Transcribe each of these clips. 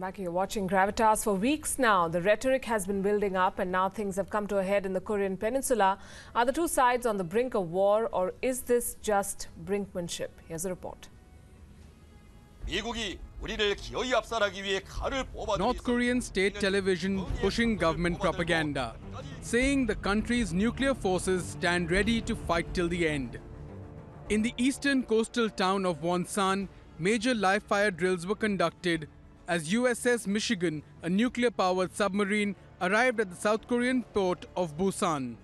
Back, you're watching Gravitas. For weeks now, the rhetoric has been building up, and now things have come to a head in the Korean peninsula. Are the two sides on the brink of war, or is this just brinkmanship? Here's a report. North Korean state television pushing government propaganda, saying the country's nuclear forces stand ready to fight till the end. In the eastern coastal town of Wonsan, major live-fire drills were conducted as USS Michigan, a nuclear-powered submarine, arrived at the South Korean port of Busan.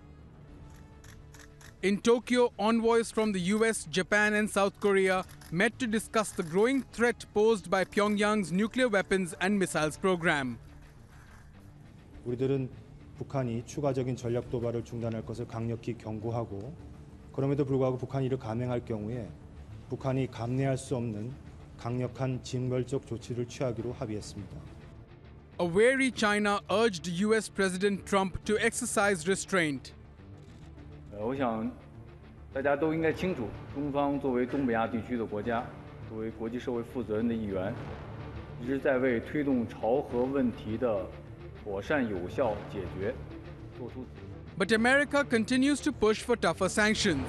In Tokyo, envoys from the US, Japan and South Korea met to discuss the growing threat posed by Pyongyang's nuclear weapons and missiles program. 우리들은 북한이 추가적인 전략 도발을 중단할 것을 강력히 경고하고, 그럼에도 불구하고 북한이 이를 감행할 경우에 북한이 감내할 수 없는 강력한 징벌적 조치를 취하기로 합의했습니다. A wary China urged US President Trump to exercise restraint. 我想大家都应该清楚，中方作为东北亚地区的国家，作为国际社会负责任的一员，一直在为推动朝核问题的妥善有效解决做出。But America continues to push for tougher sanctions.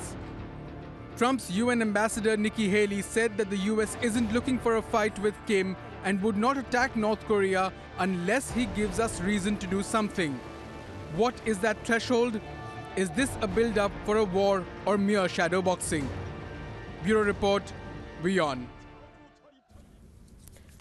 Trump's UN ambassador Nikki Haley said that the US isn't looking for a fight with Kim and would not attack North Korea unless he gives us reason to do something. What is that threshold? Is this a build-up for a war or mere shadow boxing? Bureau Report, WION.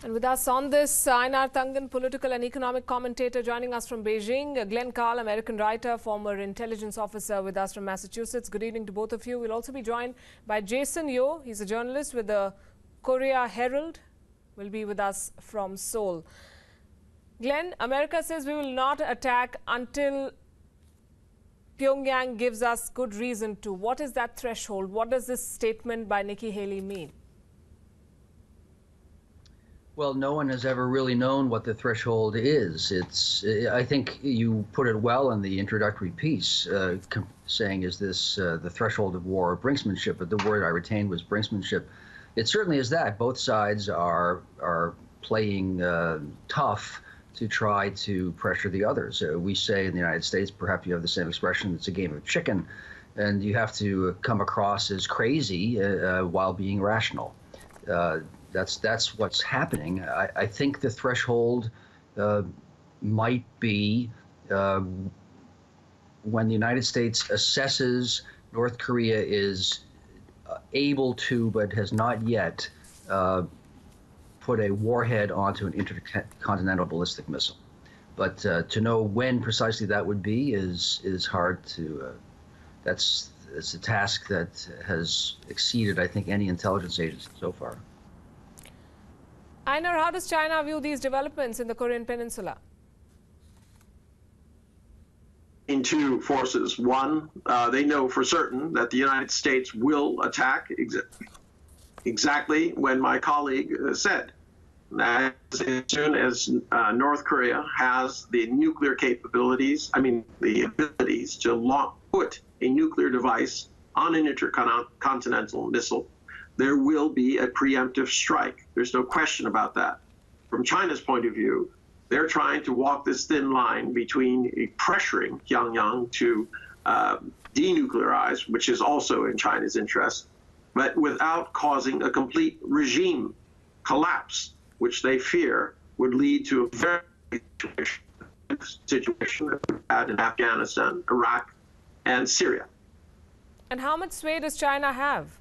And with us on this, Einar Tangen, political and economic commentator, joining us from Beijing. Glenn Carl, American writer, former intelligence officer, with us from Massachusetts. Good evening to both of you. We'll also be joined by Jason Yo. He's a journalist with the Korea Herald. Will be with us from Seoul. Glenn, America says we will not attack until Pyongyang gives us good reason to. What is that threshold? What does this statement by Nikki Haley mean? Well, no one has ever really known what the threshold is. I think you put it well in the introductory piece, saying, is this the threshold of war or brinksmanship? But the word I retained was brinksmanship. It certainly is that. Both sides are playing tough to try to pressure the others. We say in the United States, perhaps you have the same expression, it's a game of chicken, and you have to come across as crazy while being rational. That's what's happening. I think the threshold might be when the United States assesses North Korea is able to, but has not yet put a warhead onto an intercontinental ballistic missile. But to know when precisely that would be is hard to. It's a task that has exceeded, I think, any intelligence agency so far. Einar, how does China view these developments in the Korean peninsula? In two forces. One, they know for certain that the United States will attack exactly when my colleague said. As soon as North Korea has the nuclear capabilities, the abilities to put a nuclear device on an intercontinental missile, there will be a preemptive strike. There's no question about that. From China's point of view, they're trying to walk this thin line between pressuring Pyongyang to denuclearize, which is also in China's interest, but without causing a complete regime collapse, which they fear would lead to a very situation that we had in Afghanistan, Iraq, and Syria. And how much sway does China have?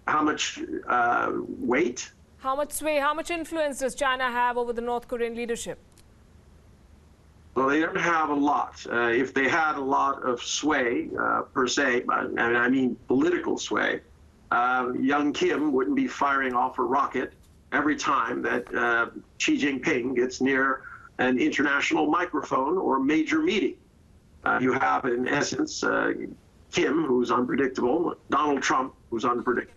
How much weight? How much sway, how much influence does China have over the North Korean leadership? Well, they don't have a lot. If they had a lot of sway, per se, I mean political sway, young Kim wouldn't be firing off a rocket every time that Xi Jinping gets near an international microphone or major meeting. You have, in essence, Kim, who's unpredictable, Donald Trump, who's unpredictable.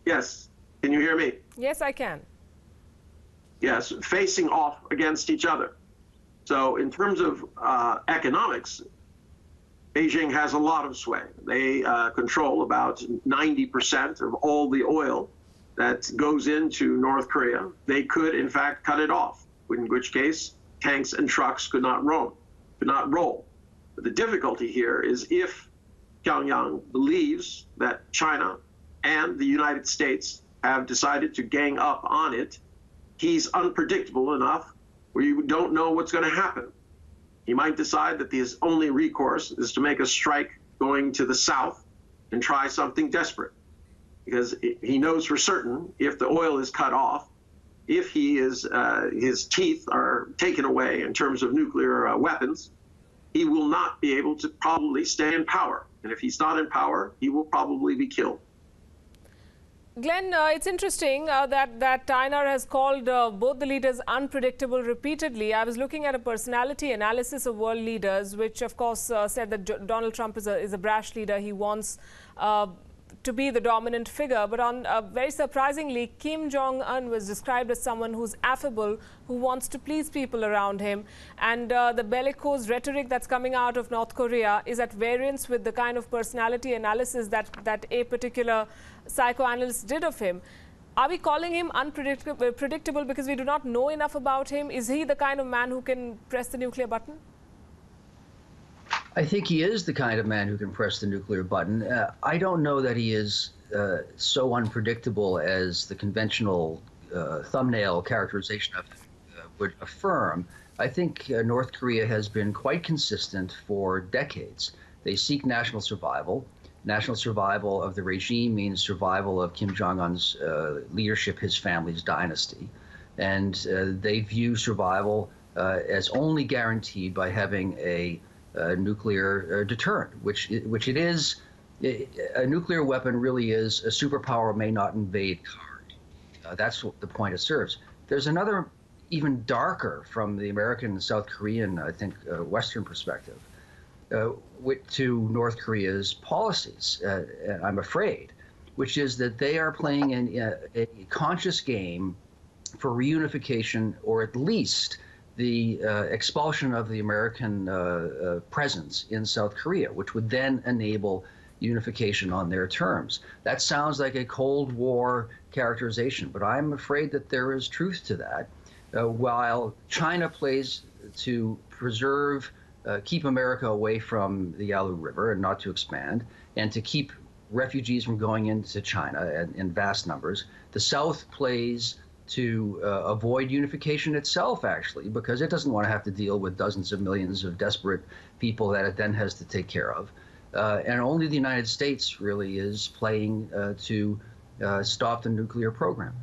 Yes, can you hear me? Yes, I can. Yes, facing off against each other. So in terms of economics, Beijing has a lot of sway. They control about 90% of all the oil that goes into North Korea, they could in fact cut it off, in which case tanks and trucks could not roll. But the difficulty here is if Pyongyang believes that China and the United States have decided to gang up on it, he's unpredictable enough where you don't know what's going to happen. He might decide that his only recourse is to make a strike going to the south and try something desperate, because he knows for certain if the oil is cut off, if his teeth are taken away in terms of nuclear weapons, he will not be able to probably stay in power. And if he's not in power, he will probably be killed. Glenn, it's interesting that Einar has called both the leaders unpredictable repeatedly. I was looking at a personality analysis of world leaders, which of course said that Donald Trump is a brash leader. He wants to be the dominant figure. But very surprisingly, Kim Jong-un was described as someone who's affable, who wants to please people around him. And the bellicose rhetoric that's coming out of North Korea is at variance with the kind of personality analysis that a particular psychoanalyst did of him. Are we calling him unpredictable because we do not know enough about him? Is he the kind of man who can press the nuclear button? I think he is the kind of man who can press the nuclear button. I don't know that he is so unpredictable as the conventional thumbnail characterization of him would affirm. I think North Korea has been quite consistent for decades. They seek national survival. National survival of the regime means survival of Kim Jong-un's leadership, his family's dynasty. And they view survival as only guaranteed by having a nuclear deterrent, which it is. A nuclear weapon really is a superpower may not invade card. That's what the point it serves. There's another even darker from the American and South Korean, I think, Western perspective to North Korea's policies, I'm afraid, which is that they are playing a conscious game for reunification, or at least the expulsion of the American presence in South Korea, which would then enable unification on their terms. That sounds like a Cold War characterization, but I'm afraid that there is truth to that. While China plays to preserve, keep America away from the Yalu River and not to expand, and to keep refugees from going into China in vast numbers, the South plays to avoid unification itself, actually, because it doesn't want to have to deal with dozens of millions of desperate people that it then has to take care of. And only the United States really is playing to stop the nuclear program.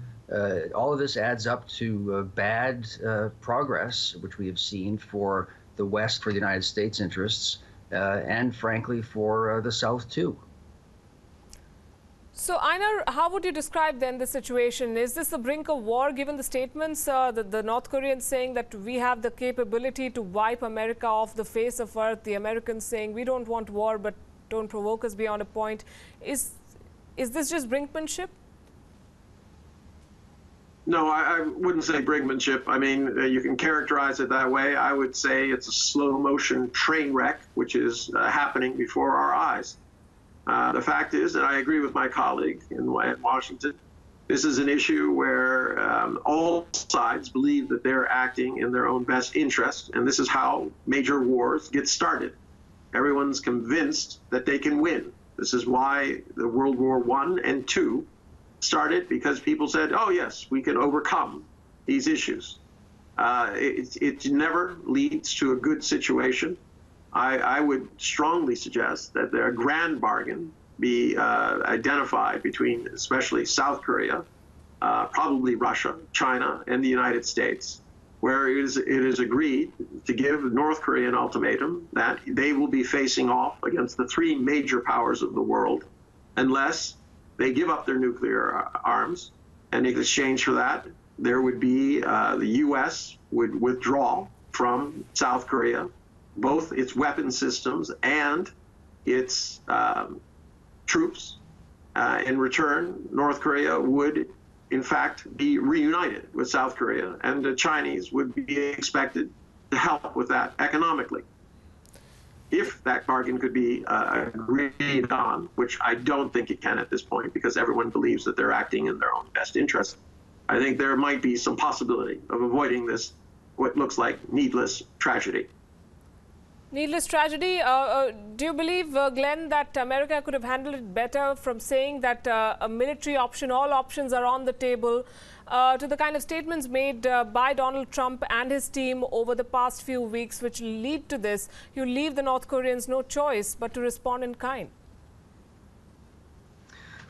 All of this adds up to bad progress, which we have seen for the West, for the United States interests, and frankly for the South too. So, Einar, how would you describe then the situation? Is this the brink of war, given the statements, the North Koreans saying that we have the capability to wipe America off the face of earth, the Americans saying we don't want war, but don't provoke us beyond a point. Is this just brinkmanship? No, I wouldn't say brinkmanship. I mean, you can characterize it that way. I would say it's a slow motion train wreck, which is happening before our eyes. The fact is, and I agree with my colleague in Washington, this is an issue where all sides believe that they're acting in their own best interest, and this is how major wars get started. Everyone's convinced that they can win. This is why the World War I and II started, because people said, oh yes, we can overcome these issues. It never leads to a good situation. I would strongly suggest that a grand bargain be identified between especially South Korea, probably Russia, China, and the United States, where it is agreed to give North Korea an ultimatum that they will be facing off against the three major powers of the world unless they give up their nuclear arms. And in exchange for that, there would be the U.S. would withdraw from South Korea both its weapon systems and its troops. In return, North Korea would, in fact, be reunited with South Korea, and the Chinese would be expected to help with that economically. if that bargain could be agreed on, which I don't think it can at this point because everyone believes that they're acting in their own best interest, I think there might be some possibility of avoiding this, what looks like needless tragedy. Needless tragedy. Do you believe, Glenn, that America could have handled it better from saying that a military option, all options are on the table, to the kind of statements made by Donald Trump and his team over the past few weeks, which lead to this? You leave the North Koreans no choice but to respond in kind.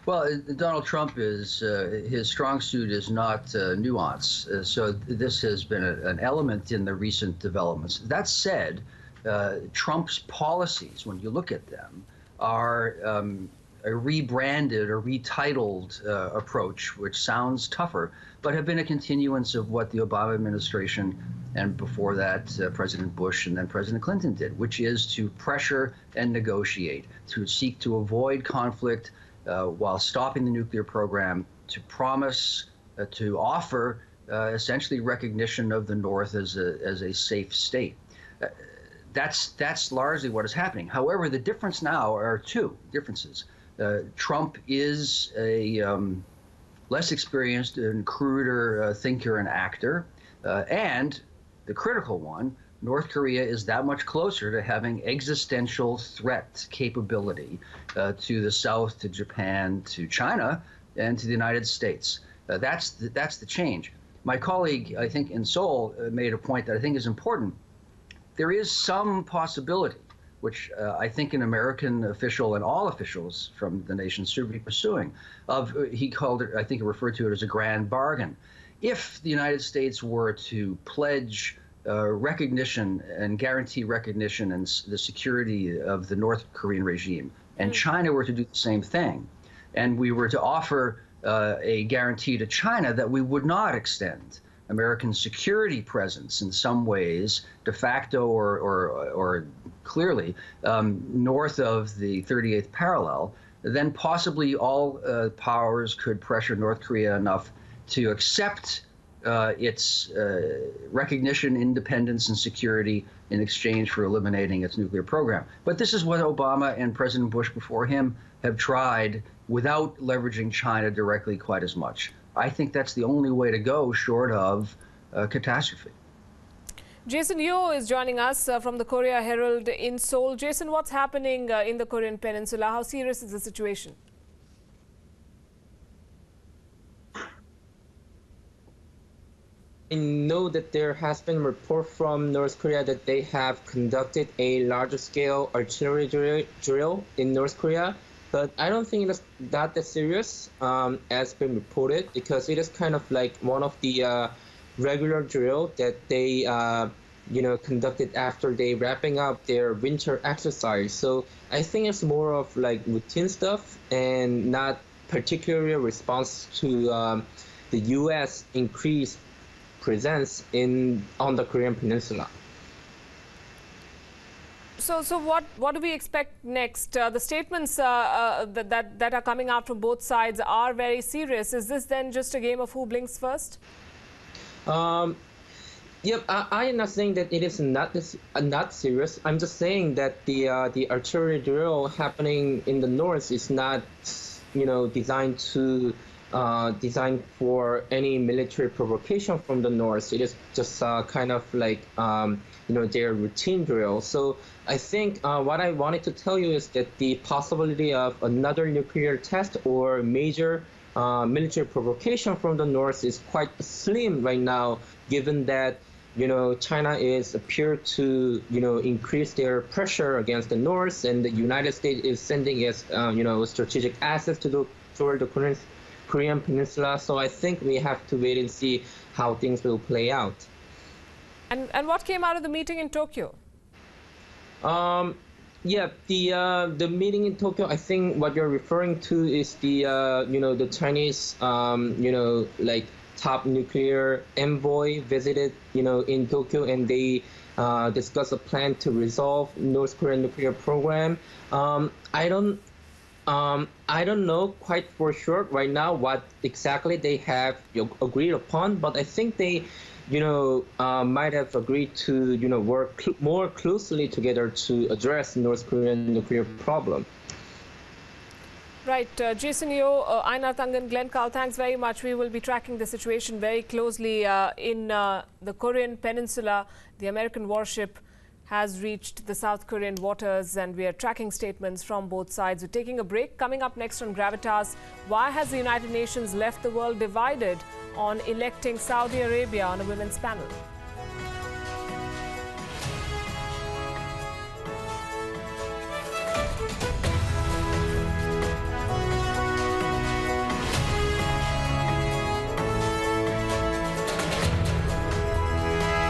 Well, Donald Trump is, his strong suit is not nuance. So this has been an element in the recent developments. That said, Trump's policies, when you look at them, are a rebranded or retitled approach, which sounds tougher, but have been a continuance of what the Obama administration and before that President Bush and then President Clinton did, which is to pressure and negotiate, to seek to avoid conflict while stopping the nuclear program, to promise, to offer essentially recognition of the North as a safe state. That's largely what is happening. However, the difference now are two differences. Trump is a less experienced and cruder thinker and actor, and the critical one, North Korea is that much closer to having existential threat capability to the South, to Japan, to China, and to the United States. That's the change. My colleague, I think, in Seoul made a point that I think is important. There is some possibility, which I think an American official and all officials from the nation should be pursuing, of, he called it, I think he referred to it as a grand bargain. If the United States were to pledge recognition and guarantee recognition and the security of the North Korean regime, and China were to do the same thing, and we were to offer a guarantee to China that we would not extend American security presence in some ways, de facto or clearly, north of the 38th parallel, then possibly all powers could pressure North Korea enough to accept its recognition, independence, and security in exchange for eliminating its nuclear program. But this is what Obama and President Bush before him have tried without leveraging China directly quite as much. I think that's the only way to go short of catastrophe. Jason Yeo is joining us from the Korea Herald in Seoul. Jason, what's happening in the Korean peninsula? How serious is the situation? I know that there has been a report from North Korea that they have conducted a larger-scale artillery drill in North Korea, but I don't think it's that serious as been reported, because it is kind of like one of the regular drill that they conducted after they wrapping up their winter exercise. So I think it's more of like routine stuff and not particularly a response to the U.S. increased presence on the Korean peninsula. So what do we expect next? The statements that are coming out from both sides are very serious. Is this then just a game of who blinks first? Yep, I am not saying that it is not serious. I'm just saying that the artillery drill happening in the north is not designed for any military provocation from the north. It is just kind of like their routine drill. So I think what I wanted to tell you is that the possibility of another nuclear test or major military provocation from the north is quite slim right now, given that China appear to increase their pressure against the north, and the United States is sending its strategic assets toward the Korean peninsula. So I think we have to wait and see how things will play out. And what came out of the meeting in Tokyo? Yeah, the meeting in Tokyo, I think what you're referring to is the the Chinese like top nuclear envoy visited in Tokyo, and they discussed a plan to resolve North Korean nuclear program. I don't know quite for sure right now what exactly they have agreed upon, but I think they might have agreed to, work more closely together to address North Korean nuclear problem. Right, Jason Yeo, Einar Tangen, Glenn Carl, thanks very much. We will be tracking the situation very closely in the Korean peninsula. The American warship has reached the South Korean waters, and we are tracking statements from both sides. We're taking a break. Coming up next on Gravitas, why has the United Nations left the world divided on electing Saudi Arabia on a women's panel?